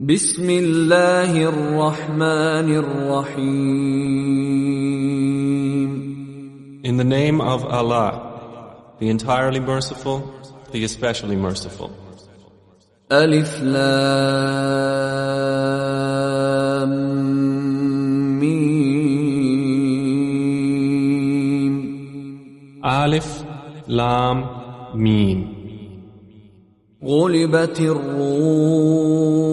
بسم الله الرحمن الرحيم. In the name of Allah, the entirely merciful, the especially merciful. ألف لام ميم. Alif, Lam, Mim. غلبت الروم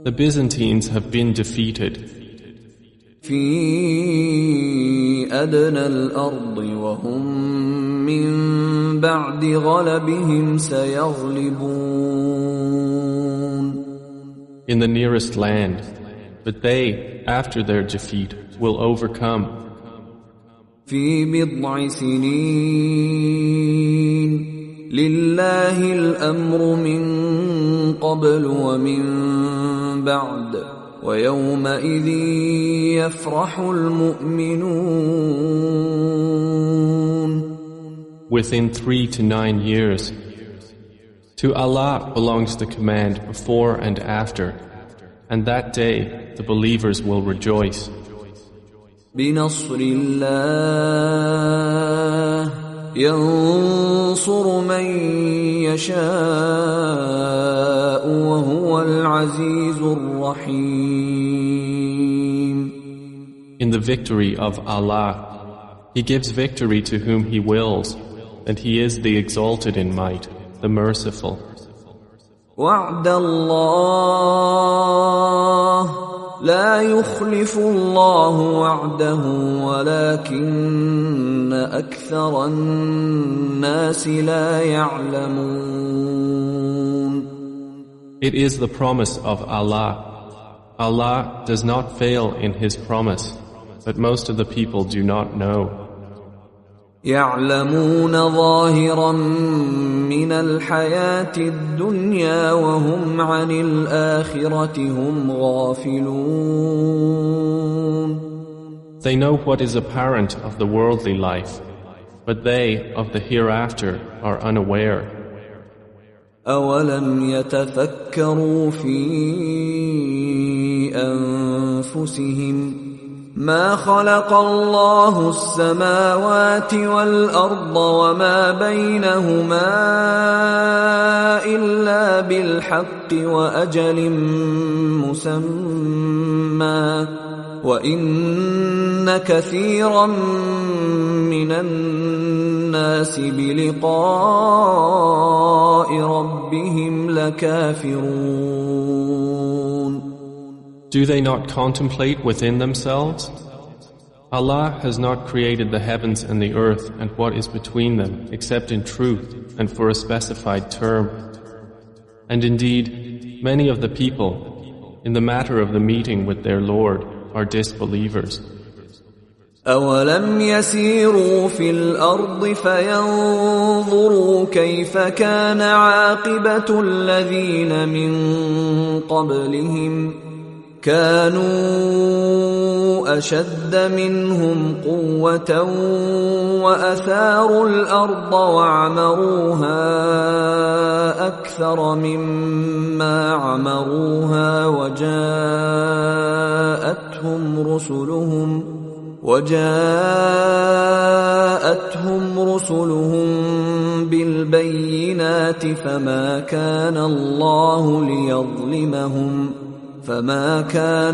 The Byzantines have been defeated في أدنى الأرض وهم من بعد غلبهم سيغلبون. in the nearest land, but they, after their defeat, will overcome. في بضع سنين لله الأمر من قبل ومن بعد ويومئذ يفرح المؤمنون. Within 3 to 9 years. To Allah belongs the command before and after, and that day the believers will rejoice. بنصر الله ينصر من يشاء وهو العزيز الرحيم. In the victory of Allah, He gives victory to whom He wills, and He is the exalted in might, the merciful. وعد الله لا يخلف الله وعده ولكن أكثر الناس لا يعلمون. It is the promise of Allah. Allah does not fail in His promise, but most of the people do not know. يعلمون ظاهرا من الحياة الدنيا وهم عن الآخرة هم غافلون. They know what is apparent of the worldly life, but they of the hereafter are unaware. أولم يتفكروا في أنفسهم ما خلق الله السماوات والأرض وما بينهما إلا بالحق وأجل مسمى وإن كثيرا من الناس بلقاء ربهم لكافرون. Do they not contemplate within themselves? Allah has not created the heavens and the earth and what is between them except in truth and for a specified term. And indeed, many of the people, in the matter of the meeting with their Lord, are disbelievers. أولم يسيروا في الأرض فينظروا كيف كان عاقبة الذين من قبلهم كانوا أشد منهم قوة وأثاروا الأرض وعمروها أكثر مما عمروها وجاءتهم رسلهم بالبينات فما كان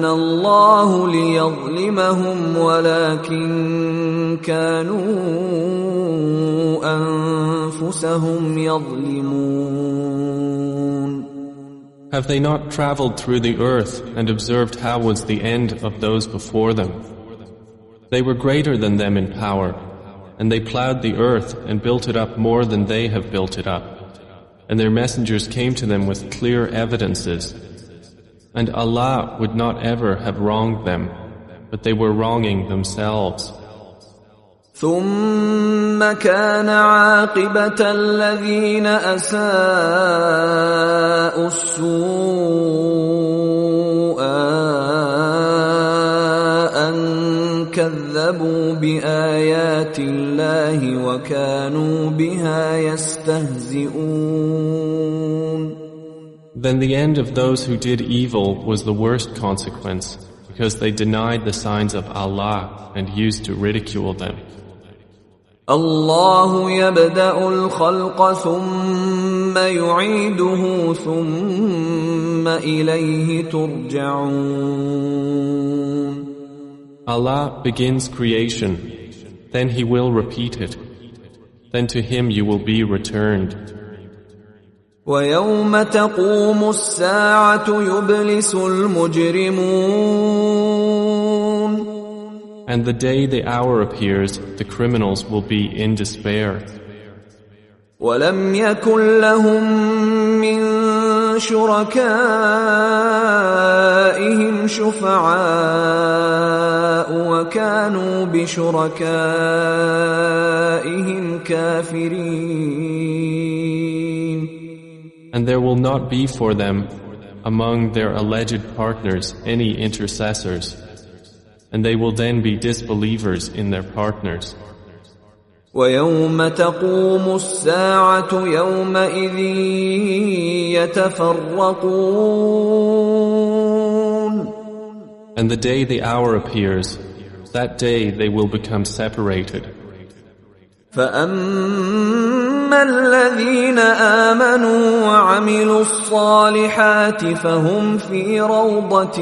الله ليظلمهم ولكن كانوا أنفسهم يظلمون. Have they not traveled through the earth and observed how was the end of those before them? They were greater than them in power, and they plowed the earth and built it up more than they have built it up. And their messengers came to them with clear evidences. And Allah would not ever have wronged them, but they were wronging themselves. ثم كان عاقبة الذين أساءوا السوء أن كذبوا بآيات الله وكانوا بها يستهزئون. Then the end of those who did evil was the worst consequence, because they denied the signs of Allah and used to ridicule them. الله يبدأ الخلق ثم يعيده ثم إليه ترجعون. Allah begins creation, then He will repeat it, then to Him you will be returned. ويوم تقوم الساعة يبلس المجرمون. And the day the hour appears, the criminals will be in despair. ولم يكن لهم من شركائهم شفعاء وكانوا بشركائهم كافرين. And there will not be for them, among their alleged partners, any intercessors, and they will then be disbelievers in their partners. ويوم تقوم الساعة يومئذ يتفرقون. And the day the hour appears, that day they will become separated. فأما الذين آمنوا وعملوا الصالحات فهم في روضة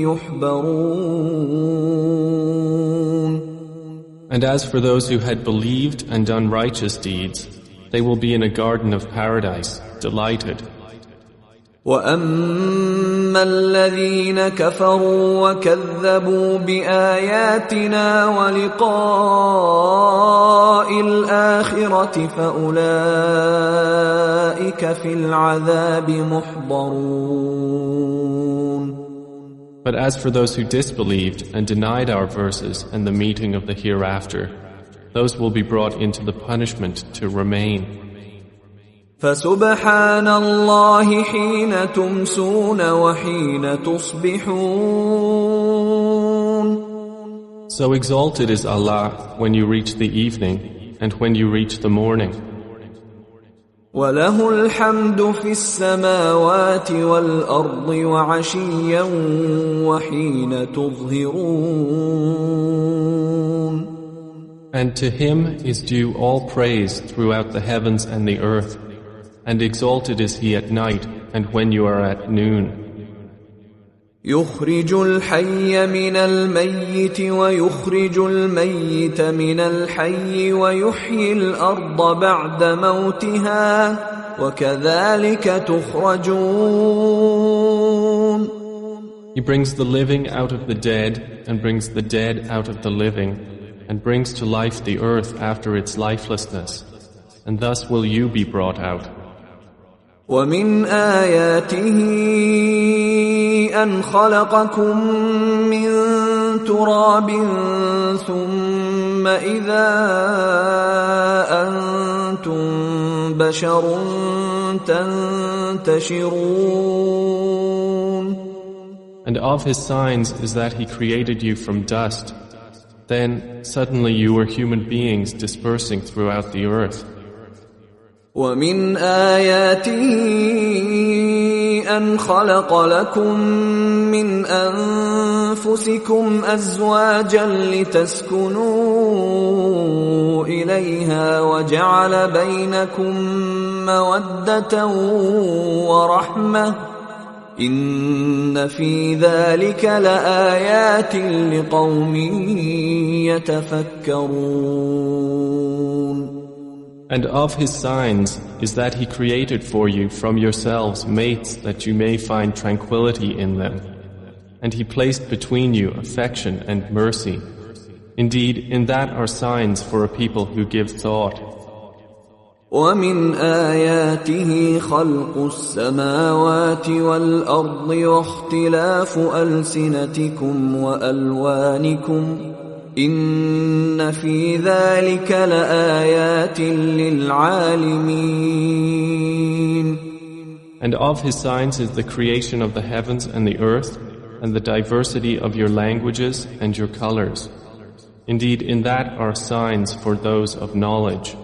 يحبرون. And as for those who had believed and done righteous deeds, they will be in a garden of paradise, delighted. وَأَمَّا الَّذِينَ كَفَرُوا وَكَذَّبُوا بِآيَاتِنَا وَلِقَاءِ الْآخِرَةِ فَأُولَئِكَ فِي الْعَذَابِ مُحْضَرُونَ. But as for those who disbelieved and denied our verses and the meeting of the hereafter, those will be brought into the punishment to remain. فَسُبْحَانَ اللَّهِ حِينَ تُمْسُونَ وَحِينَ تُصْبِحُونَ. So exalted is Allah when you reach the evening and when you reach the morning. وَلَهُ الْحَمْدُ فِي السَّمَاوَاتِ وَالْأَرْضِ وَعَشِيًّا وَحِينَ تُظْهِرُونَ. And to Him is due all praise throughout the heavens and the earth, and exalted is He at night and when you are at noon. يُخْرِجُ الْحَيَّ مِنَ الْمَيِّتِ وَيُخْرِجُ الْمَيِّتَ مِنَ الْحَيِّ وَيُحْيِي الْأَرْضَ بَعْدَ مَوْتِهَا وَكَذَلِكَ تُخْرَجُونَ. He brings the living out of the dead and brings the dead out of the living and brings to life the earth after its lifelessness, and thus will you be brought out. وَمِنْ آيَاتِهِ أَنْ خَلَقَكُم مِّن تُرَابٍ ثُمَّ إِذَا أَنْتُمْ بَشَرٌ تَنْتَشِرُونَ. And of His signs is that He created you from dust. Then suddenly you were human beings dispersing throughout the earth. وَمِنْ آيَاتِهِ أَنْ خَلَقَ لَكُم مِّنْ أَنفُسِكُمْ أَزْوَاجًا لِتَسْكُنُوا إِلَيْهَا وَجَعَلَ بَيْنَكُم مَّوَدَّةً وَرَحْمَةً إِنَّ فِي ذَلِكَ لَآيَاتٍ لِقَوْمٍ يَتَفَكَّرُونَ. And of His signs is that He created for you from yourselves mates that you may find tranquility in them. And He placed between you affection and mercy. Indeed, in that are signs for a people who give thought. وَمِنْ آيَاتِهِ خَلْقُ السَّمَاوَاتِ وَالْأَرْضِ وَاخْتِلَافُ أَلْسِنَتِكُمْ وَأَلْوَانِكُمْ إِنَّ فِي ذَلِكَ لَآيَاتٍ لِلْعَالِمِينَ. And of His signs is the creation of the heavens and the earth, and the diversity of your languages and your colors. Indeed, in that are signs for those of knowledge.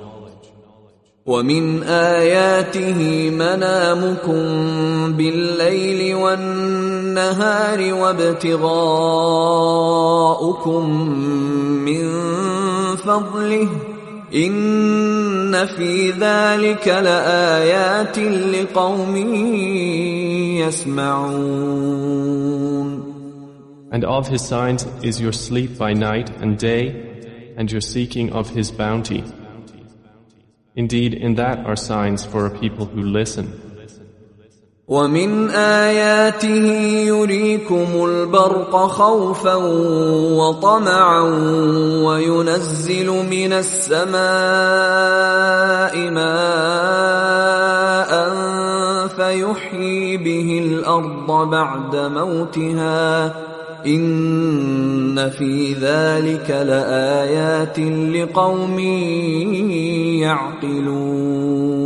ومن آياته منامكم بالليل والنهار وابتغاؤكم من فضله إن في ذلك لآيات لقوم يسمعون. And of His signs is your sleep by night and day, and your seeking of His bounty. Indeed, in that are signs for a people who listen. ومن آياته يريكم البرق خوفا وطمعا وينزل من السماء ماء فيحيي به الأرض بعد موتها إن في ذلك لآيات لقوم يعقلون.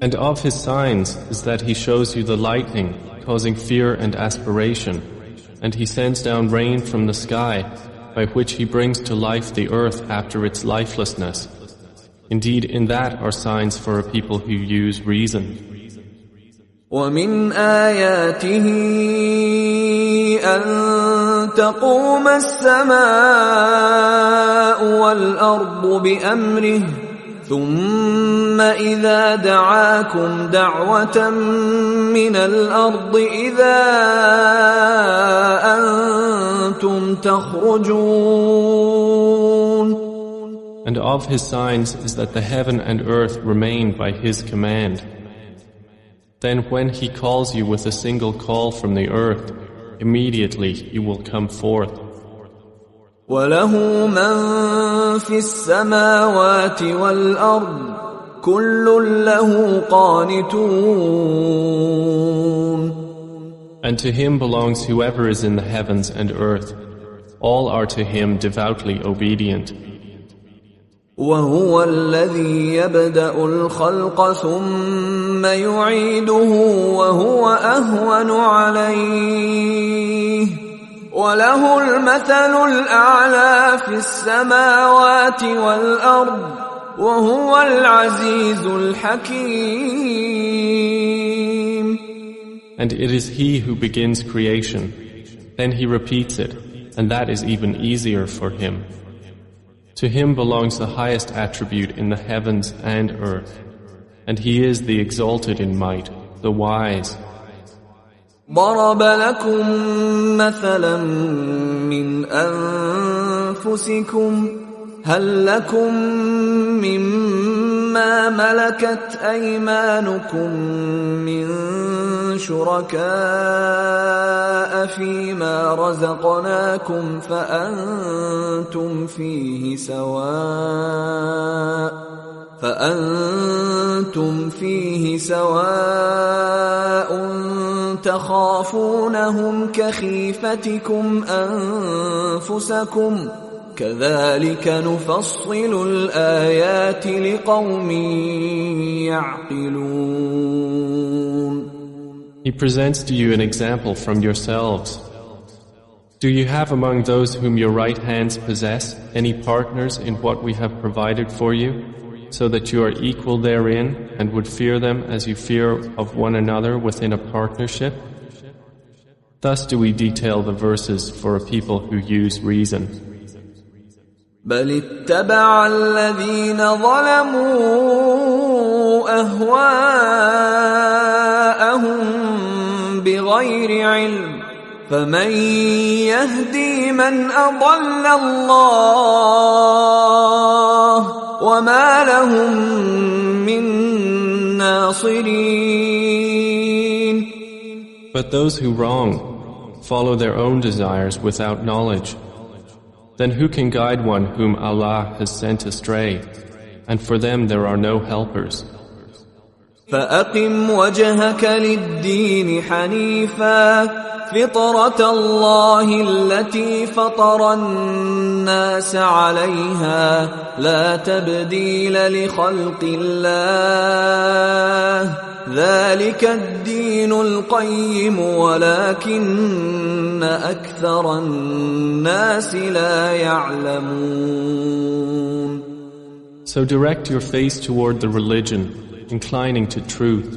And of His signs is that He shows you the lightning, causing fear and aspiration, and He sends down rain from the sky, by which He brings to life the earth after its lifelessness. Indeed, in that are signs for a people who use reason. ومن آياته أن تقوم السماء والأرض بأمره ثم إذا دعاكم دعوة من الأرض إذا أنتم تخرجون. And of His signs is that the heaven and earth remain by His command. Then when He calls you with a single call from the earth, immediately you will come forth. وله من في السماوات والأرض كل له قانتون. And to Him belongs whoever is in the heavens and earth. All are to Him devoutly obedient. وهو الذي يبدأ الخلق ثم يعيده وهو أهون عليه وله المثل الأعلى في السماوات والأرض وهو العزيز الحكيم. And it is He who begins creation, then He repeats it, and that is even easier for Him. To Him belongs the highest attribute in the heavens and earth, and He is the exalted in might, the wise. ضرب لكم مثلا من أنفسكم هل لكم مما ملكت أيمانكم من شركاء فيما رزقناكم فأنتم فيه سواء تخافونهم كخيفتكم أنفسكم كذلك نفصل الآيات لقوم يعقلون. He presents to you an example from yourselves. Do you have among those whom your right hands possess any partners in what we have provided for you, so that you are equal therein and would fear them as you fear of one another within a partnership? Thus do we detail the verses for a people who use reason. بل اتبع الذين ظلموا أهواءهم بغير علم فمن يهدي من أضل الله وما لهم من ناصرين. But those who wrong follow their own desires without knowledge. Then who can guide one whom Allah has sent astray? And for them there are no helpers. فأقم وجهك للدين حنيفا فطرة الله التي فطر الناس عليها لا تبديل لخلق الله ذلك الدين القيم ولكن أكثر الناس لا يعلمون. So direct your face toward the religion, inclining to truth.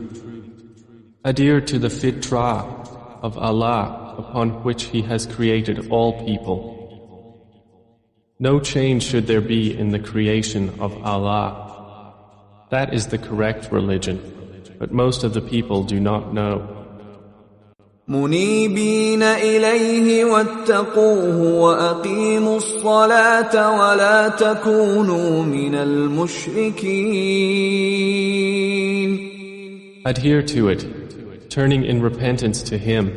Adhere to the fitrah of Allah upon which He has created all people. No change should there be in the creation of Allah. That is the correct religion, but most of the people do not know. منيبين إليه واتقوه وأقيموا الصلاة ولا تكونوا من المشركين. Adhere to it, turning in repentance to Him,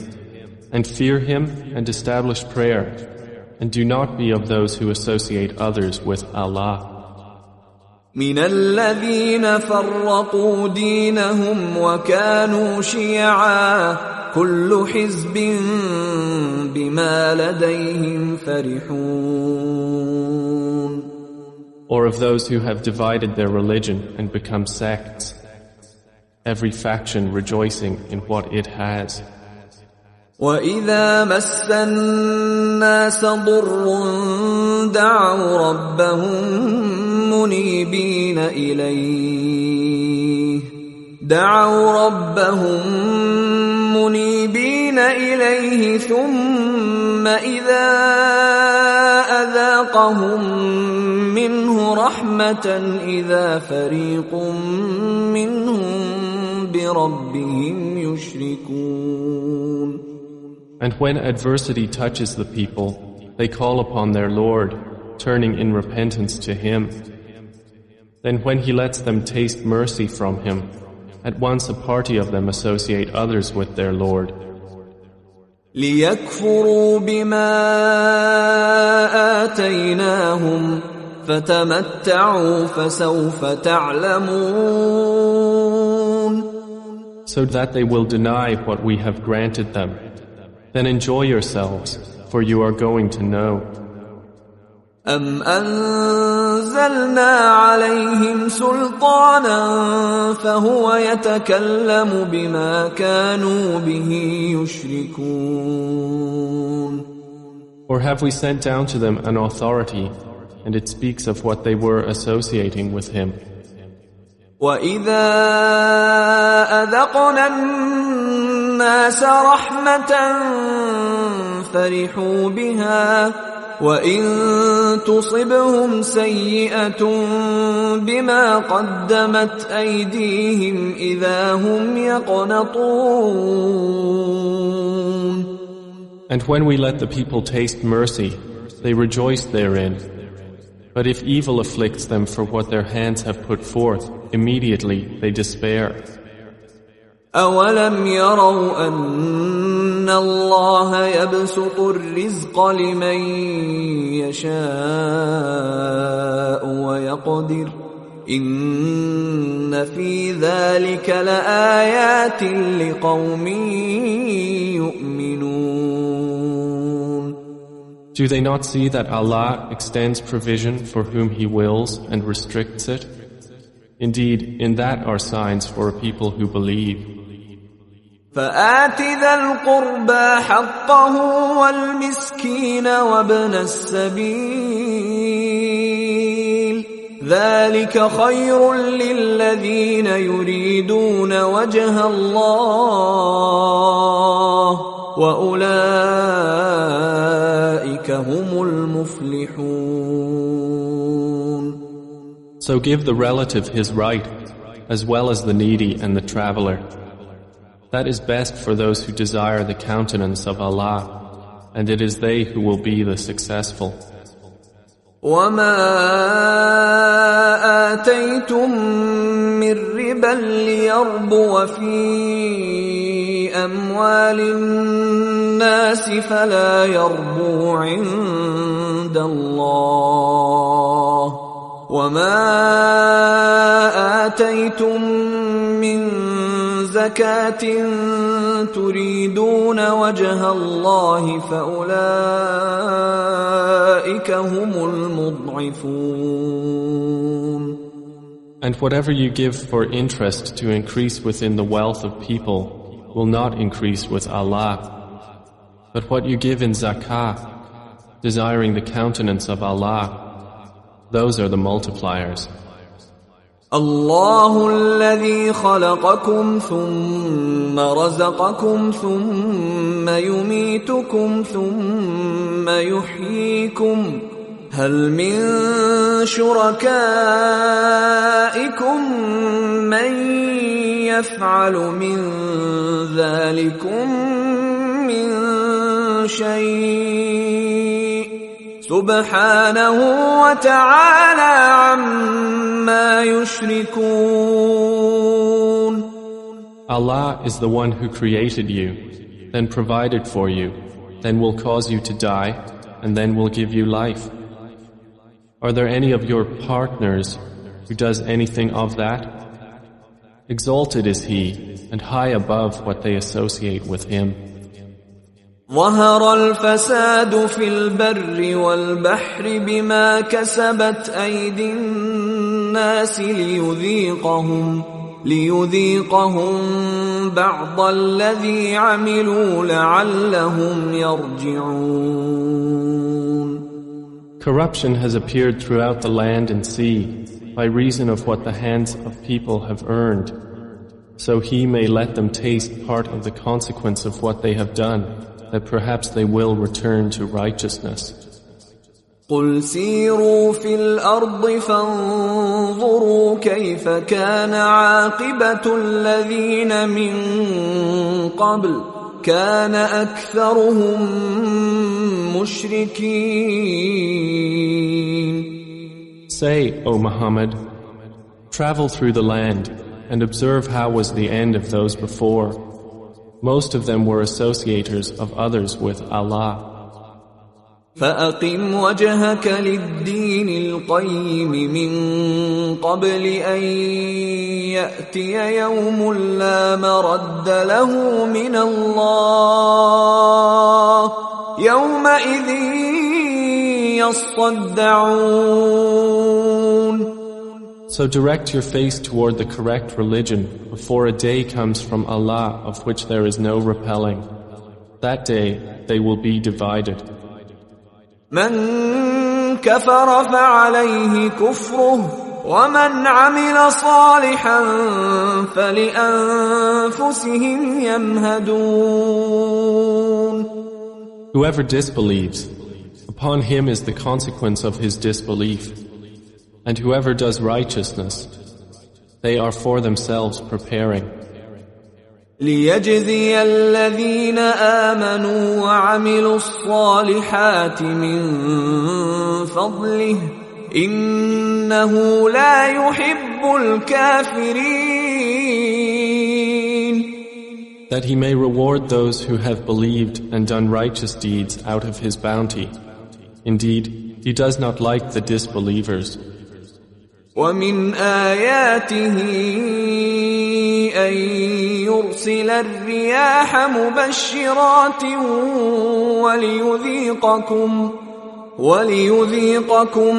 and fear Him and establish prayer, and do not be of those who associate others with Allah. من الذين فرقوا دينهم وكانوا شيعا كل حزب بما لديهم فرحون. Or of those who have divided their religion and become sects, every faction rejoicing in what it has. وَإِذَا مَسَّ النَّاسَ ضُرٌّ دَعَوْا رَبَّهُم مُنِيبِينَ إِلَيْهِ ثُمَّ إِذَا أَذَاقَهُم مِّنْهُ رَحْمَةً إِذَا فَرِيقٌ مِّنْهُم بِرَبِّهِمْ يُشْرِكُونَ. And when adversity touches the people, they call upon their Lord, turning in repentance to Him. Then when He lets them taste mercy from Him, at once a party of them associate others with their Lord. لِيَكْفُرُوا بِمَا آتَيْنَاهُمْ فَتَمَتَّعُوا فَسَوْفَ تَعْلَمُونَ. So that they will deny what we have granted them. Then enjoy yourselves, for you are going to know. أَمْ أَنزَلْنَا عَلَيْهِمْ سُلْطَانًا فَهُوَ يَتَكَلَّمُ بِمَا كَانُوا بِهِ يُشْرِكُونَ. Or have we sent down to them an authority, and it speaks of what they were associating with Him? وَإِذَا أَذَقْنَا النَّاسَ رَحْمَةً فَرِحُوا بِهَا وَإِن تُصِبْهُمْ سَيِّئَةٌ بِمَا قَدَّمَتْ أَيْدِيهِمْ إِذَا هُمْ يَقْنَطُونَ. And when we let the people taste mercy, they rejoice therein. But if evil afflicts them for what their hands have put forth, immediately they despair. أَوَلَمْ يَرَوْا أَنَّ اللَّهَ يَبْسُطُ الرِّزْقَ لِمَن يَشَاءُ وَيَقْدِرُ إِنَّ فِي ذَلِكَ لَآيَاتٍ لِقَوْمٍ يُؤْمِنُونَ. Do they not see that Allah extends provision for whom He wills and restricts it? Indeed, in that are signs for a people who believe. فآت ذا القربى حقه والمسكين وابن السبيل ذلك خير للذين يريدون وجه الله وأولئك هم المفلحون. So give the relative his right, as well as the needy and the traveler. That is best for those who desire the countenance of Allah, and it is they who will be the successful. وَمَا آتَيْتُم مِّن رِّبًا لِّيَرْبُوَ فِي أَمْوَالِ النَّاسِ فَلَا يَرْبُو عِندَ اللَّهِ وَمَا آتَيْتُم مِّن زَكَاةٍ تُرِيدُونَ وَجْهَ اللَّهِ فَأُولَئِكَ هُمُ الْمُضْعِفُونَ. And whatever you give for interest to increase within the wealth of people will not increase with Allah. But what you give in zakah, desiring the countenance of Allah, those are the multipliers. الله الذي خلقكم ثم رزقكم ثم يميتكم ثم يحييكم هل من شركائكم من يفعل من ذلكم من شيء سبحانه وتعالى عما يشركون. Allah is the one who created you, then provided for you, then will cause you to die, and then will give you life. Are there any of your partners who does anything of that? Exalted is He, and high above what they associate with Him. ظهر الفساد في البر والبحر بما كسبت أيدي الناس ليذيقهم بعض الذي عملوا لعلهم يرجعون. Corruption has appeared throughout the land and sea by reason of what the hands of people have earned, so He may let them taste part of the consequence of what they have done, that perhaps they will return to righteousness. قل سيروا في الأرض فانظروا كيف كان عاقبة الذين من قبل كان أكثرهم مشركين. Say, O Muhammad, travel through the land and observe how was the end of those before. Most of them were associators of others with Allah. فأقم وجهك للدين القيم من قبل أن يأتي يوم لا مرد له من الله يومئذ يصدعون. So direct your face toward the correct religion before a day comes from Allah of which there is no repelling. That day they will be divided. من كفر فعليه كفره ومن عمل صالحا فلأنفسهم يمهدون. Whoever disbelieves, upon him is the consequence of his disbelief. And whoever does righteousness, they are for themselves preparing. ليجزي الذين آمنوا وعملوا الصالحات من فضله إنه لا يحب الكافرين. That he may reward those who have believed and done righteous deeds out of his bounty. Indeed, he does not like the disbelievers. ومن آياته أن يرسل الرياح مبشرات وليذيقكم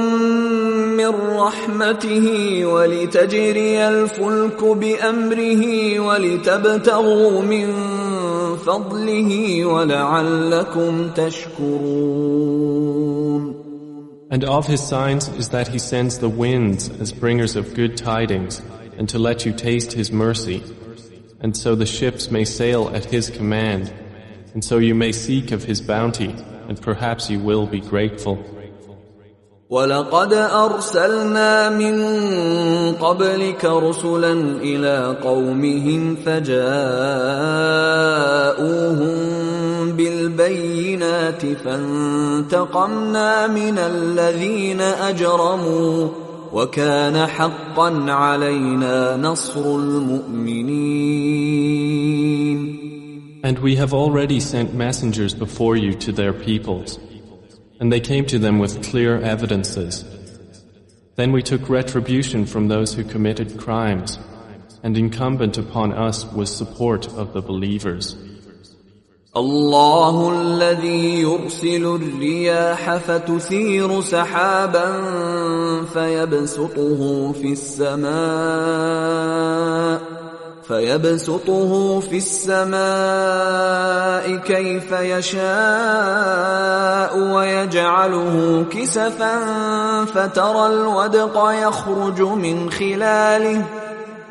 من رحمته ولتجري الفلك بأمره ولتبتغوا من فضله ولعلكم تشكرون. And of his signs is that he sends the winds as bringers of good tidings, and to let you taste his mercy, and so the ships may sail at his command, and so you may seek of his bounty, and perhaps you will be grateful. وَلَقَدْ أَرْسَلْنَا مِن قَبْلِكَ رُسُلًا إِلَى قَوْمِهِمْ فَجَاءُوهُم بِالْبَيِّنَاتِ فَانْتَقَمْنَا مِنَ الَّذِينَ أَجْرَمُوا وَكَانَ حَقًّا عَلَيْنَا نَصْرُ الْمُؤْمِنِينَ. And we have already sent messengers before you to their peoples, and they came to them with clear evidences. Then we took retribution from those who committed crimes, and incumbent upon us was support of the believers. الله الذي يرسل الرياح فتثير سحابا فيبسطه في السماء كيف يشاء ويجعله كسفا فترى الودق يخرج من خلاله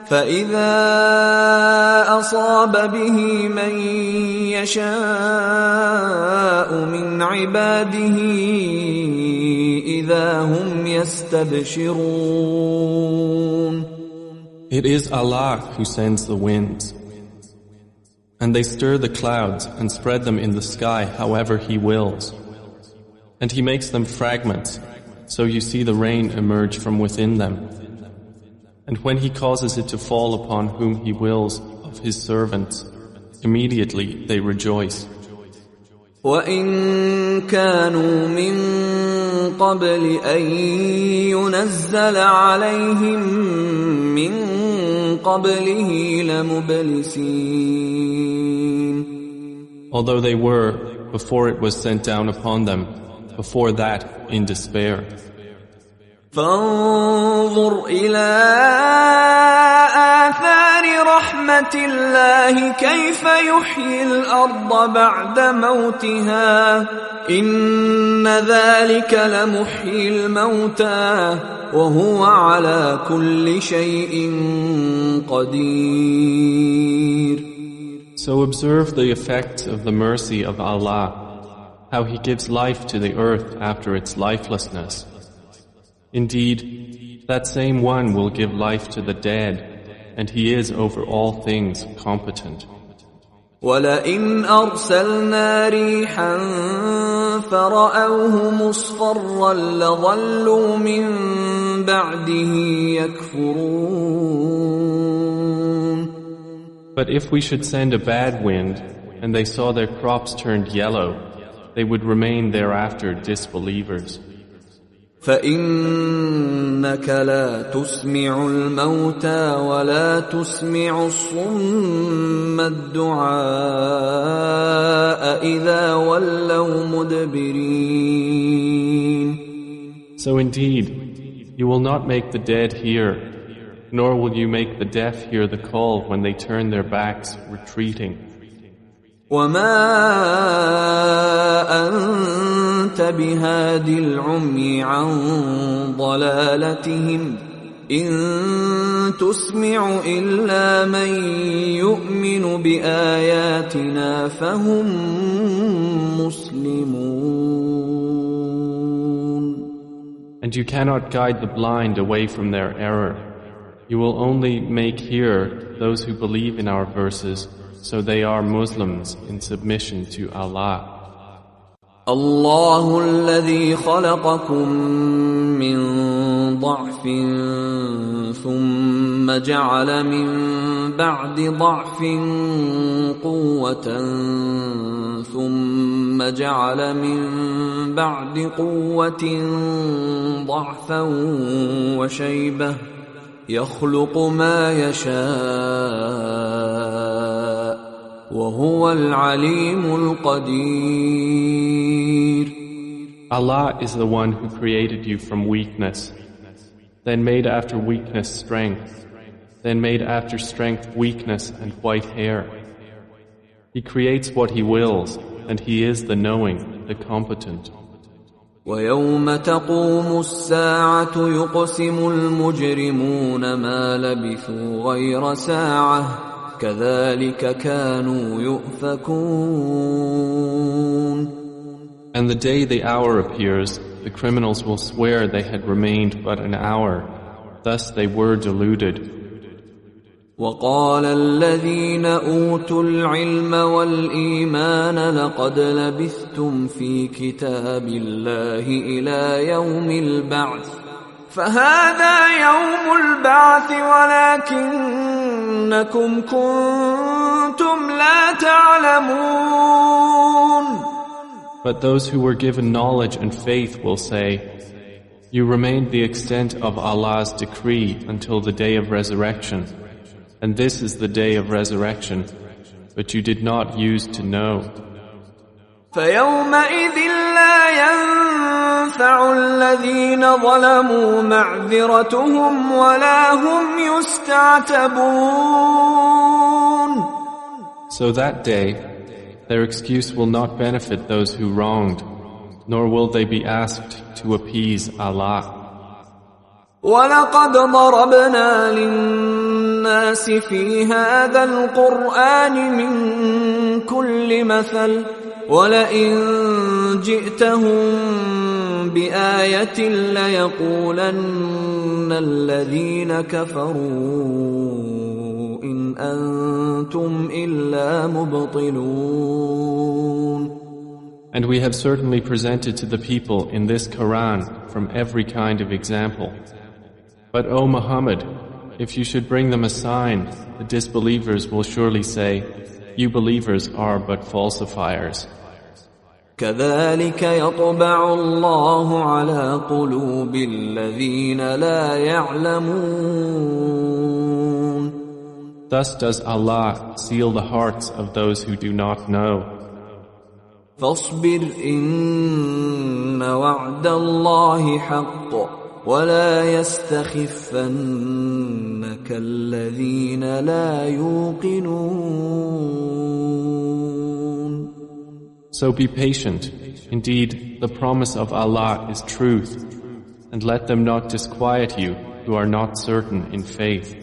فإذا أصاب به من يشاء من عباده إذا هم يستبشرون. It is Allah who sends the winds, and they stir the clouds and spread them in the sky however He wills. And He makes them fragments, so you see the rain emerge from within them. And when He causes it to fall upon whom He wills of His servants, immediately they rejoice. وَإِن كَانُوا مِن قَبْلِ أَن يُنَزَّلَ عَلَيْهِم مِّن قَبْلِهِ لَمُبْلِسِينَ. Although they were, before it was sent down upon them, before that in despair. فانظر إلى آثار رحمة الله كيف يحيي الأرض بعد موتها إن ذلك لمحيي الموتى وهو على كل شيء قدير. So observe the effects of the mercy of Allah, how He gives life to the earth after its lifelessness. Indeed, that same one will give life to the dead, and He is over all things competent. وَلَئِنْ أَرْسَلْنَا رِيحًا فَرَأَوْهُ مُصْفَرًّا لَظَلُّوا مِنْ بَعْدِهِ يَكْفُرُونَ. But if we should send a bad wind, and they saw their crops turned yellow, they would remain thereafter disbelievers. فإنك لا تسمع الموتى ولا تسمع الصم الدعاء إذا ولوا مدبرين. So indeed, you will not make the dead hear, nor will you make the deaf hear the call when they turn their backs, retreating. وما أنت بهاد العمي عن ضلالتهم إن تسمع إلا من يؤمن بآياتنا فهم مسلمون. And you cannot guide the blind away from their error. You will only make hear those who believe in our verses, so they are Muslims in submission to Allah. الله الذي خلقكم من ضعف ثم جعل من بعد ضعف قوة ثم جعل من بعد قوة ضعفا وشيبة يخلق ما يشاء وهو العليم القدير. Allah is the one who created you from weakness, then made after weakness strength, then made after strength weakness and white hair. He creates what He wills, and He is the knowing, the competent. وَيَوْمَ تَقُومُ السَّاعَةُ يُقْسِمُ الْمُجْرِمُونَ مَا لَبِثُوا غَيْرَ سَاعَةٍ كَذَلِكَ كَانُوا يُؤْفَكُونَ. And the day the hour appears, the criminals will swear they had remained but an hour. Thus they were deluded. وَقَالَ الَّذِينَ أُوتُوا الْعِلْمَ وَالْإِيمَانَ لَقَدْ لَبِثْتُمْ فِي كِتَابِ اللَّهِ إِلَى يَوْمِ الْبَعْثِ فَهَذَا يَوْمُ الْبَعْثِ وَلَكِنَّكُمْ كُنْتُمْ لَا تَعْلَمُونَ. But those who were given knowledge and faith will say, you remained the extent of Allah's decree until the day of resurrection, and this is the day of resurrection, but you did not use to know. فَيَوْمَئِذٍ لَا تنفع الذين ظلموا معذرتهم ولا هم يستعتبون. So that day, their excuse will not benefit those who wronged, nor will they be asked to appease Allah. وَلَقَدْ ضَرَبْنَا لِلنَّاسِ فِي هَذَا الْقُرْآنِ مِنْ كُلِّ مَثَلٍ وَلَئِنْ جِئْتَهُمْ بِآيَةٍ لَيَقُولَنَّ الَّذِينَ كَفَرُوا إِنْ أَنْتُمْ إِلَّا مُبْطِلُونَ. And we have certainly presented to the people in this Quran from every kind of example. But O Muhammad, if you should bring them a sign, the disbelievers will surely say, you believers are but falsifiers. كَذَلِكَ يَطْبَعُ اللَّهُ عَلَى قُلُوبِ الَّذِينَ لَا يَعْلَمُونَ. Thus does Allah seal the hearts of those who do not know. فاصبر إن وعد الله حق ولا يستخفنك الذين لا يوقنون. So be patient. Indeed, the promise of Allah is truth, and let them not disquiet you who are not certain in faith.